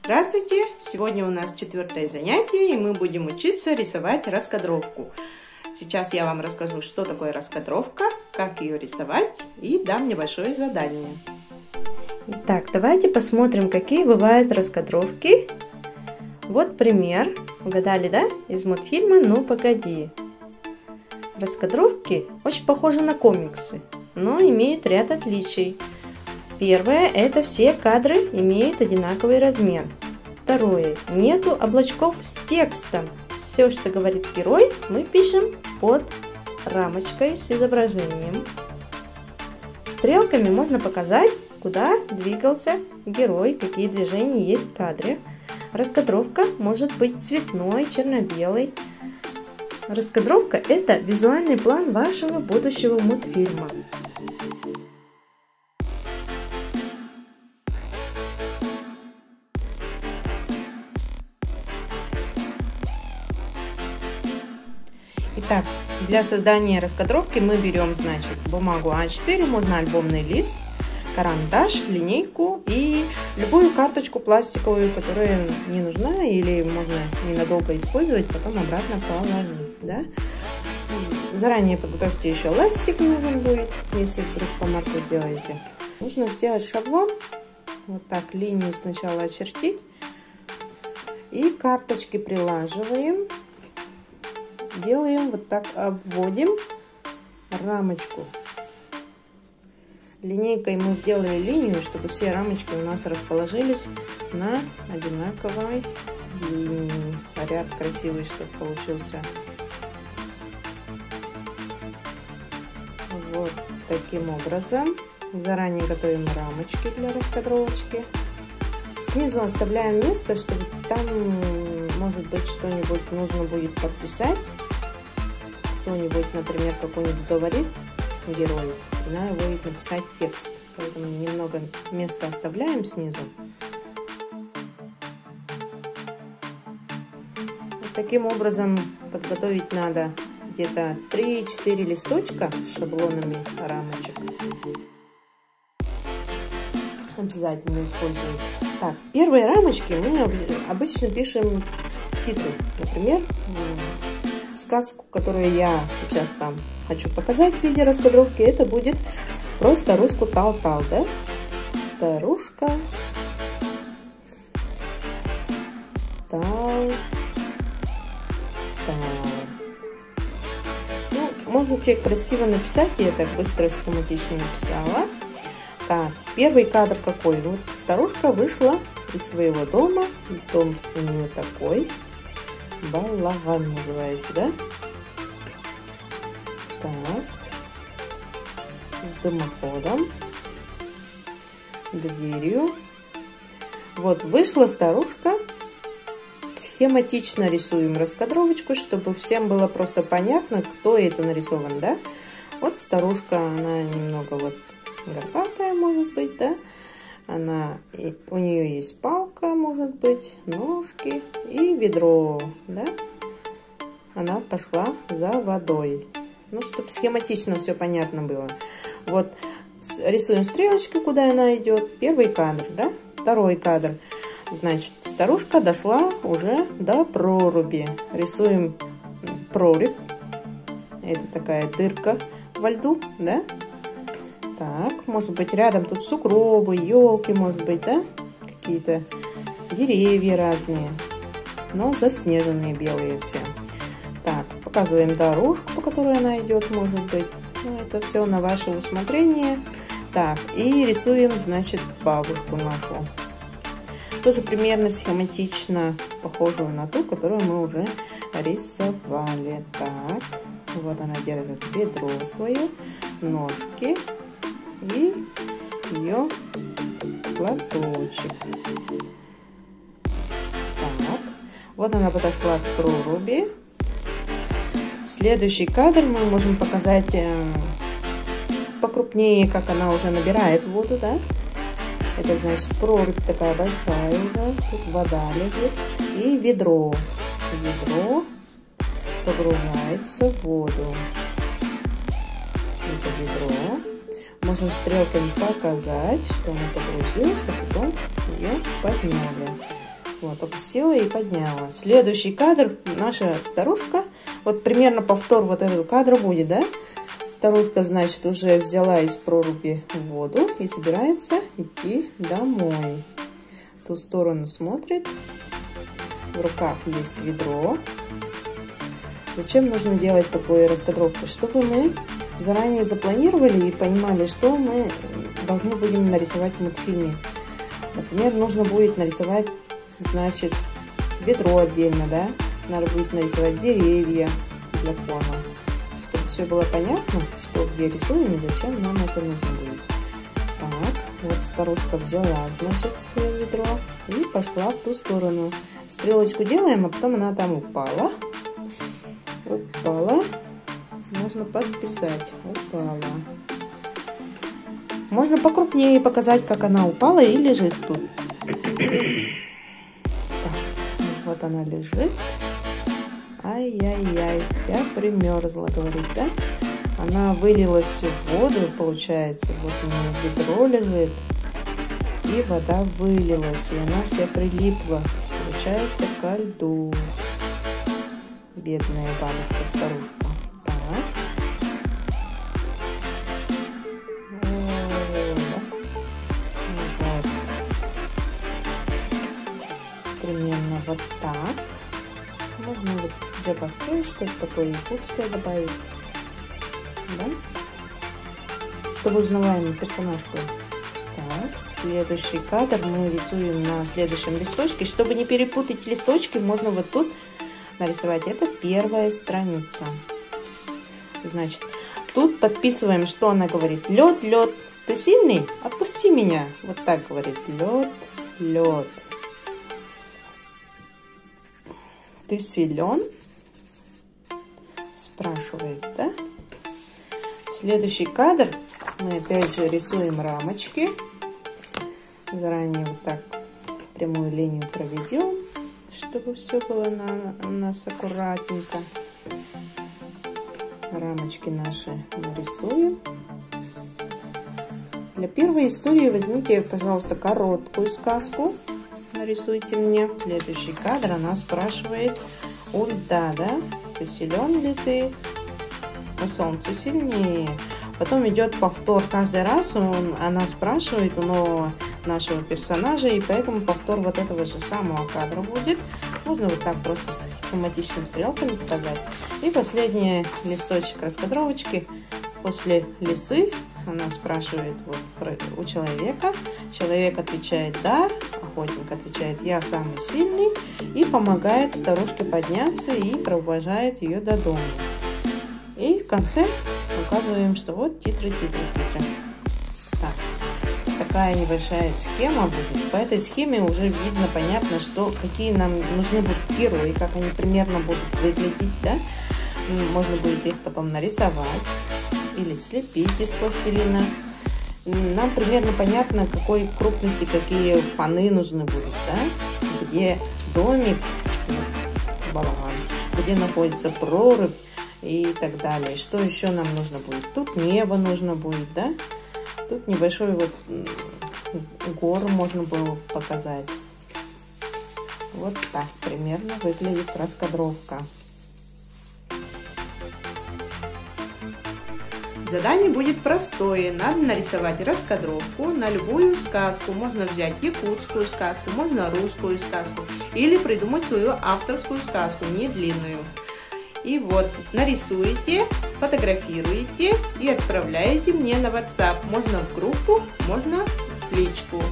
Здравствуйте! Сегодня у нас 4-е занятие, и мы будем учиться рисовать раскадровку. Сейчас я вам расскажу, что такое раскадровка, как ее рисовать, и дам небольшое задание. Итак, давайте посмотрим, какие бывают раскадровки. Вот пример. Угадали, да? Из мультфильма «Ну, погоди». Раскадровки очень похожи на комиксы, но имеют ряд отличий. Первое – это все кадры имеют одинаковый размер. Второе – нету облачков с текстом. Все, что говорит герой, мы пишем под рамочкой с изображением. Стрелками можно показать, куда двигался герой, какие движения есть в кадре. Раскадровка может быть цветной, черно-белой. Раскадровка – это визуальный план вашего будущего мультфильма. Итак, для создания раскадровки мы берем, значит, бумагу А4, можно альбомный лист, карандаш, линейку и любую карточку пластиковую, которая не нужна или можно ненадолго использовать, потом обратно положить, да? Заранее подготовьте еще ластик, нужен будет, если вдруг по марку сделаете. Нужно сделать шаблон, вот так линию сначала очертить и карточки прилаживаем. Делаем вот так, обводим рамочку. Линейкой мы сделали линию, чтобы все рамочки у нас расположились на одинаковой линии. Ряд красивый, чтобы получился. Вот таким образом. Заранее готовим рамочки для раскадровочки. Снизу оставляем место, чтобы там, может быть, что-нибудь нужно будет подписать. Кто-нибудь, например, какой-нибудь говорит герою, и надо будет написать текст. Поэтому немного места оставляем снизу. Вот таким образом подготовить надо где-то 3-4 листочка с шаблонами рамочек. Обязательно использовать. Так, первые рамочки мы обычно пишем титры. Например, сказку, которую я сейчас вам хочу показать в виде раскадровки, это будет про старушку Тал-Тал, да? Старушка Тал-Тал. Ну, можете красиво написать, я так быстро схематично написала. Так, первый кадр какой? Вот старушка вышла из своего дома. Дом у нее такой. Балаган называется, да? Так. С дымоходом. Дверью. Вот вышла старушка. Схематично рисуем раскадровочку, чтобы всем было просто понятно, кто это нарисован, да? Вот старушка, она немного вот горбатая, может быть, да? У нее есть палка, может быть, ножки и ведро, да? Она пошла за водой. Ну, чтобы схематично все понятно было. Вот рисуем стрелочки, куда она идет. Первый кадр, да? Второй кадр. Значит, старушка дошла уже до проруби. Рисуем прорубь. Это такая дырка во льду, да? Так, может быть, рядом тут сугробы, елки, может быть, да? Какие-то деревья разные, но заснеженные белые все. Так, показываем дорожку, по которой она идет, может быть. Ну, это все на ваше усмотрение. Так, и рисуем, значит, бабушку нашу. Тоже примерно схематично похожую на ту, которую мы уже рисовали. Так, вот она держит ведро свое, ножки. И ее платочек. Так, вот она подошла к проруби. Следующий кадр мы можем показать покрупнее, как она уже набирает воду, да? Это значит прорубь такая большая уже, тут вода лежит. И ведро. Ведро погружается в воду. Это ведро. Можем стрелками показать, что она погрузилась, а потом ее подняли. Вот, опустила и подняла. Следующий кадр наша старушка. Вот примерно повтор вот этого кадра будет, да? Старушка, значит, уже взяла из проруби воду и собирается идти домой. В ту сторону смотрит. В руках есть ведро. Зачем нужно делать такую раскадровку? Чтобы мы заранее запланировали и понимали, что мы должны будем нарисовать в мультфильме. Например, нужно будет нарисовать, значит, ведро отдельно, да? Надо будет нарисовать деревья для фона. Чтобы все было понятно, что где рисуем и зачем нам это нужно будет. Так, вот старушка взяла, значит, свое ведро и пошла в ту сторону. Стрелочку делаем, а потом она там упала. Упала. Можно подписать. Упала. Можно покрупнее показать, как она упала и лежит тут. Так, вот она лежит. Ай-яй-яй, я примерзла, говорит, да? Она вылила всю воду, получается. Вот у нее ведро лежит. И вода вылилась, и она вся прилипла. Получается, ко льду. Бедная бабушка-старушка. Так. Вот. Примерно вот так. Можно вот джабаху, что-то такое якутское добавить. Да? Чтобы узнаваемый персонаж был. Так, следующий кадр мы рисуем на следующем листочке. Чтобы не перепутать листочки, можно вот тут нарисовать. Это первая страница. Значит, тут подписываем, что она говорит. Лед, лед, ты сильный? Отпусти меня. Вот так говорит. Лед, лед. Ты силен? Спрашивает, да? Следующий кадр мы опять же рисуем рамочки. Заранее вот так прямую линию проведем, чтобы все было у нас аккуратненько. Рамочки наши нарисуем. Для первой истории возьмите, пожалуйста, короткую сказку. Нарисуйте мне. Следующий кадр она спрашивает у льда, да? Ты силен ли ты? На солнце сильнее. Потом идет повтор каждый раз. Она спрашивает у нового нашего персонажа, и поэтому повтор вот этого же самого кадра будет. Можно вот так просто с тематичными стрелками показать. И последний листочек раскадровочки. После лисы она спрашивает вот у человека. Человек отвечает «да», охотник отвечает «я самый сильный» и помогает старушке подняться и провожает ее до дома. И в конце указываем, что вот титры. Так, такая небольшая схема будет. По этой схеме уже видно, понятно, что какие нам нужны будут герои, как они примерно будут выглядеть, да? Можно будет их потом нарисовать или слепить из пластилина. Нам примерно понятно, какой крупности какие фоны нужны будут, да? Где домик, балаган, где находится прорубь и так далее. Что еще нам нужно будет? Тут небо нужно будет, да? Тут небольшой вот гору можно было показать. Вот так примерно выглядит раскадровка. Задание будет простое. Надо нарисовать раскадровку на любую сказку. Можно взять якутскую сказку, можно русскую сказку. Или придумать свою авторскую сказку, не длинную. И вот, нарисуете, фотографируете и отправляете мне на WhatsApp. Можно в группу, можно в личку.